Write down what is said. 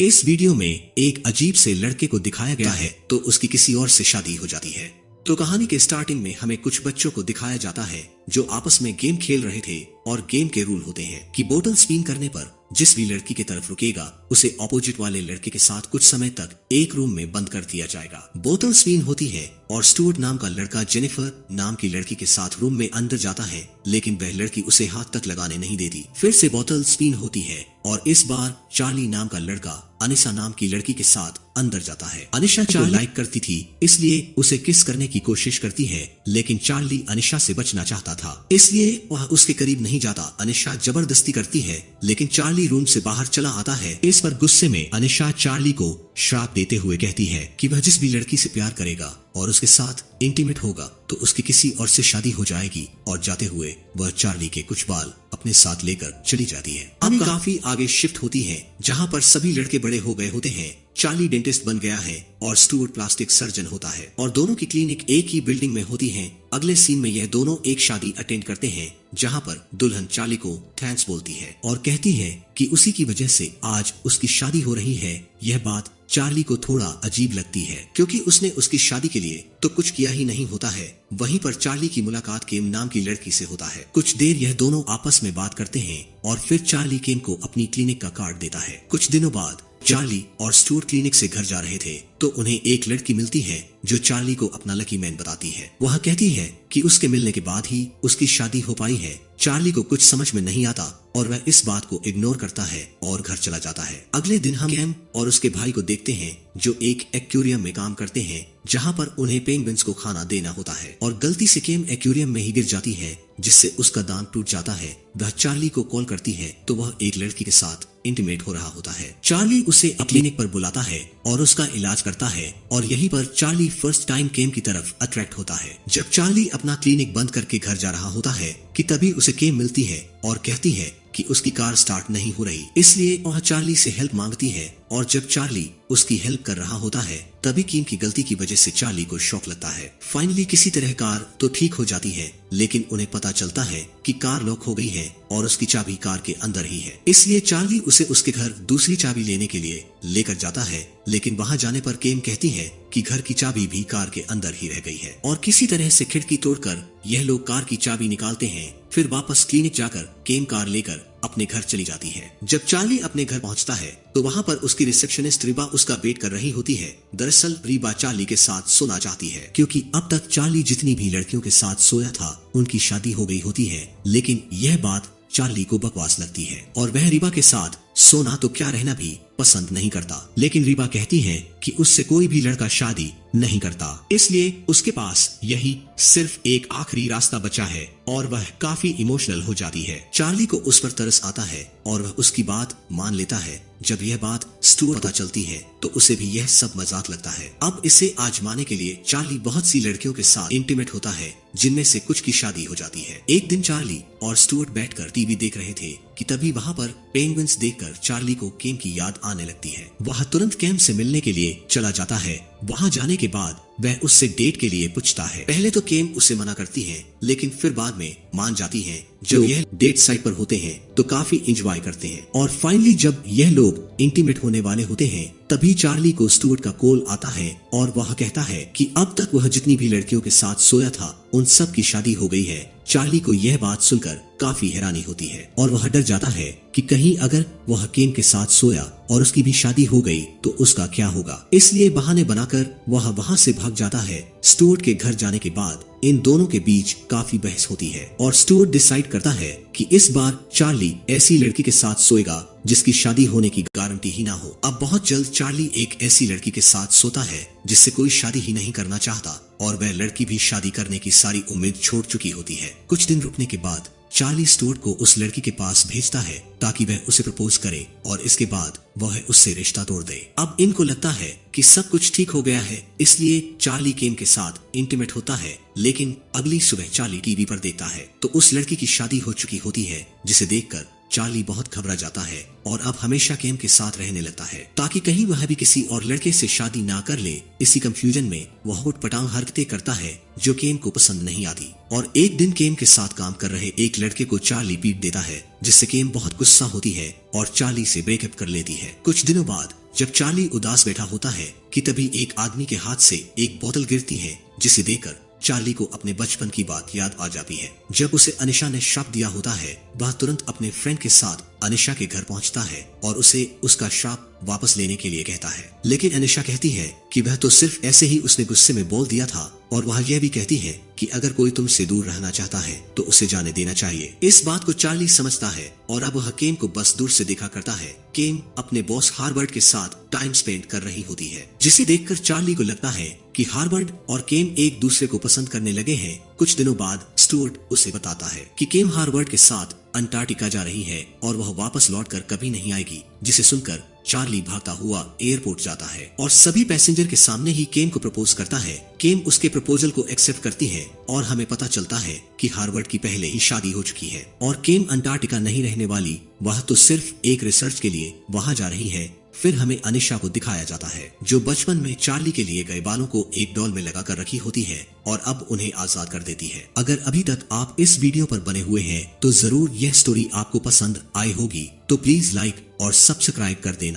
इस वीडियो में एक अजीब से लड़के को दिखाया गया है तो उसकी किसी और से शादी हो जाती है। तो कहानी के स्टार्टिंग में हमें कुछ बच्चों को दिखाया जाता है जो आपस में गेम खेल रहे थे और गेम के रूल होते हैं कि बोतल स्पिन करने पर जिस भी लड़की की तरफ रुकेगा उसे ऑपोजिट वाले लड़के के साथ कुछ समय तक एक रूम में बंद कर दिया जाएगा। बोतल स्पिन होती है और स्टुअर्ट नाम का लड़का जेनिफर नाम की लड़की के साथ रूम में अंदर जाता है, लेकिन वह लड़की उसे हाथ तक लगाने नहीं देती। फिर से बोतल स्पिन होती है और इस बार चार्ली नाम का लड़का अनिशा नाम की लड़की के साथ अंदर जाता है। अनिशा चार्ली लाइक करती थी इसलिए उसे किस करने की कोशिश करती है, लेकिन चार्ली अनिशा से बचना चाहता था इसलिए वह उसके करीब नहीं जाता। अनिशा जबरदस्ती करती है लेकिन चार्ली रूम से बाहर चला आता है। इस पर गुस्से में अनिशा चार्ली को श्राप देते हुए कहती है कि वह जिस भी लड़की से प्यार करेगा और उसके साथ इंटीमेट होगा तो उसकी किसी और से शादी हो जाएगी, और जाते हुए वह चार्ली के कुछ बाल अपने साथ लेकर चली जाती है। अब काफी आगे शिफ्ट होती है जहां पर सभी लड़के बड़े हो गए होते हैं। चार्ली डेंटिस्ट बन गया है और स्टुअर्ट प्लास्टिक सर्जन होता है और दोनों की क्लिनिक एक ही बिल्डिंग में होती है। अगले सीन में यह दोनों एक शादी अटेंड करते हैं जहां पर दुल्हन चार्ली को थैंक्स बोलती है और कहती है कि उसी की वजह से आज उसकी शादी हो रही है। यह बात चार्ली को थोड़ा अजीब लगती है क्योंकि उसने उसकी शादी के लिए तो कुछ किया ही नहीं होता है। वहीं पर चार्ली की मुलाकात केम नाम की लड़की से होता है। कुछ देर यह दोनों आपस में बात करते हैं और फिर चार्ली केम को अपनी क्लिनिक का कार्ड देता है। कुछ दिनों बाद चार्ली और स्टुअर्ट क्लिनिक से घर जा रहे थे तो उन्हें एक लड़की मिलती है जो चार्ली को अपना लकी मैन बताती है। वह कहती है कि उसके मिलने के बाद ही उसकी शादी हो पाई है। चार्ली को कुछ समझ में नहीं आता और वह इस बात को इग्नोर करता है और घर चला जाता है। अगले दिन हम कैम और उसके भाई को देखते हैं जो एक एक्वेरियम में काम करते हैं जहां पर उन्हें पेंगुइन्स को खाना देना होता है और गलती से केम एक्वेरियम में ही गिर जाती है जिससे उसका दांत टूट जाता है। वह चार्ली को कॉल करती है तो वह एक लड़की के साथ इंटीमेट हो रहा होता है। चार्ली उसे क्लिनिक पर बुलाता है और उसका इलाज करता है और यहीं पर चार्ली फर्स्ट टाइम केम की तरफ अट्रैक्ट होता है। जब चार्ली अपना क्लिनिक बंद करके घर जा रहा होता है कि तभी उसे केम मिलती है और कहती है कि उसकी कार स्टार्ट नहीं हो रही, इसलिए वह चार्ली से हेल्प मांगती है। और जब चार्ली उसकी हेल्प कर रहा होता है तभी केम की गलती की वजह से चार्ली को शॉक लगता है। फाइनली किसी तरह कार तो ठीक हो जाती है लेकिन उन्हें पता चलता है कि कार लॉक हो गई है और उसकी चाबी कार के अंदर ही है। इसलिए चार्ली उसे उसके घर दूसरी चाबी लेने के लिए लेकर जाता है, लेकिन वहां जाने पर केम कहती है कि घर की चाबी भी कार के अंदर ही रह गई है और किसी तरह से खिड़की तोड़कर यह लोग कार की चाबी निकालते हैं। फिर वापस क्लिनिक जाकर केम कार लेकर अपने घर चली जाती है। जब चार्ली अपने घर पहुंचता है तो वहां पर उसकी रिसेप्शनिस्ट रिबा उसका वेट कर रही होती है। दरअसल रिबा चार्ली के साथ सोना चाहती है क्योंकि अब तक चार्ली जितनी भी लड़कियों के साथ सोया था उनकी शादी हो गई होती है, लेकिन यह बात चार्ली को बकवास लगती है और वह रिबा के साथ सोना तो क्या रहना भी पसंद नहीं करता। लेकिन रिबा कहती है कि उससे कोई भी लड़का शादी नहीं करता, इसलिए उसके पास यही सिर्फ एक आखिरी रास्ता बचा है और वह काफी इमोशनल हो जाती है। चार्ली को उस पर तरस आता है और वह उसकी बात मान लेता है। जब यह बात स्टुअर्ट पता चलती है तो उसे भी यह सब मजाक लगता है। अब इसे आजमाने के लिए चार्ली बहुत सी लड़कियों के साथ इंटीमेट होता है जिनमें से कुछ की शादी हो जाती है। एक दिन चार्ली और स्टुअर्ट बैठकर टीवी देख रहे थे कि तभी वहां पर पेंगुइन्स देखकर चार्ली को केम की याद आने लगती है। वह तुरंत केम से मिलने के लिए चला जाता है। वहां जाने के बाद वह उससे डेट के लिए पूछता है। पहले तो केम उसे मना करती है लेकिन फिर बाद में मान जाती है। जब यह डेट साइट पर होते हैं तो काफी एंजॉय करते हैं और फाइनली जब यह लोग इंटीमेट होने वाले होते हैं तभी चार्ली को स्टुअर्ट का कॉल आता है और वह कहता है कि अब तक वह जितनी भी लड़कियों के साथ सोया था उन सब की शादी हो गई है। चार्ली को यह बात सुनकर काफी हैरानी होती है और वह डर जाता है कि कहीं अगर वह केम के साथ सोया और उसकी भी शादी हो गई तो उसका क्या होगा। इसलिए बहाने बनाकर वह वहां से भाग जाता है। स्टुअर्ट के घर जाने के बाद इन दोनों के बीच काफी बहस होती है और स्टुअर्ट डिसाइड करता है कि इस बार चार्ली ऐसी लड़की के साथ सोएगा जिसकी शादी होने की गारंटी ही ना हो। अब बहुत जल्द चार्ली एक ऐसी लड़की के साथ सोता है जिससे कोई शादी ही नहीं करना चाहता और वह लड़की भी शादी करने की सारी उम्मीद छोड़ चुकी होती है। कुछ दिन रुकने के बाद चार्ली स्टुअर्ट को उस लड़की के पास भेजता है ताकि वह उसे प्रपोज करे और इसके बाद वह उससे रिश्ता तोड़ दे। अब इनको लगता है कि सब कुछ ठीक हो गया है, इसलिए चार्ली केम के साथ इंटीमेट होता है। लेकिन अगली सुबह चार्ली टीवी पर देखता है तो उस लड़की की शादी हो चुकी होती है जिसे देखकर चार्ली बहुत घबरा जाता है और अब हमेशा केम के साथ रहने लगता है ताकि कहीं वह भी किसी और लड़के से शादी ना कर ले। इसी कंफ्यूजन में वह उटपटांग हरकतें करता है जो केम को पसंद नहीं आती और एक दिन केम के साथ काम कर रहे एक लड़के को चार्ली पीट देता है, जिससे केम बहुत गुस्सा होती है और चार्ली से ब्रेकअप कर लेती है। कुछ दिनों बाद जब चार्ली उदास बैठा होता है कि तभी एक आदमी के हाथ से एक बोतल गिरती है, जिसे देखकर चार्ली को अपने बचपन की बात याद आ जाती है। जब उसे अनिशा ने श्राप दिया होता है, वह तुरंत अपने फ्रेंड के साथ अनिशा के घर पहुंचता है और उसे उसका श्राप वापस लेने के लिए कहता है। लेकिन अनिशा कहती है कि वह तो सिर्फ ऐसे ही उसने गुस्से में बोल दिया था और वह यह भी कहती है कि अगर कोई तुमसे दूर रहना चाहता है तो उसे जाने देना चाहिए। इस बात को चार्ली समझता है और अब वह केम को बस दूर से देखा करता है। केम अपने बॉस हार्बर्ट के साथ टाइम स्पेंड कर रही होती है, जिसे देखकर चार्ली को लगता है कि हार्बर्ट और केम एक दूसरे को पसंद करने लगे हैं। कुछ दिनों बाद स्टुअर्ट उसे बताता है कि केम हार्बर्ट के साथ अंटार्कटिका जा रही है और वह वापस लौटकर कभी नहीं आएगी, जिसे सुनकर चार्ली भागता हुआ एयरपोर्ट जाता है और सभी पैसेंजर के सामने ही केम को प्रपोज करता है। केम उसके प्रपोजल को एक्सेप्ट करती है और हमें पता चलता है कि हार्वर्ड की पहले ही शादी हो चुकी है और केम अंटार्कटिका नहीं रहने वाली, वह तो सिर्फ एक रिसर्च के लिए वहां जा रही है। फिर हमें अनिशा को दिखाया जाता है जो बचपन में चार्ली के लिए गए बालों को एक डॉल में लगा कर रखी होती है और अब उन्हें आजाद कर देती है। अगर अभी तक आप इस वीडियो पर बने हुए हैं तो जरूर यह स्टोरी आपको पसंद आई होगी, तो प्लीज लाइक और सब्सक्राइब कर देना।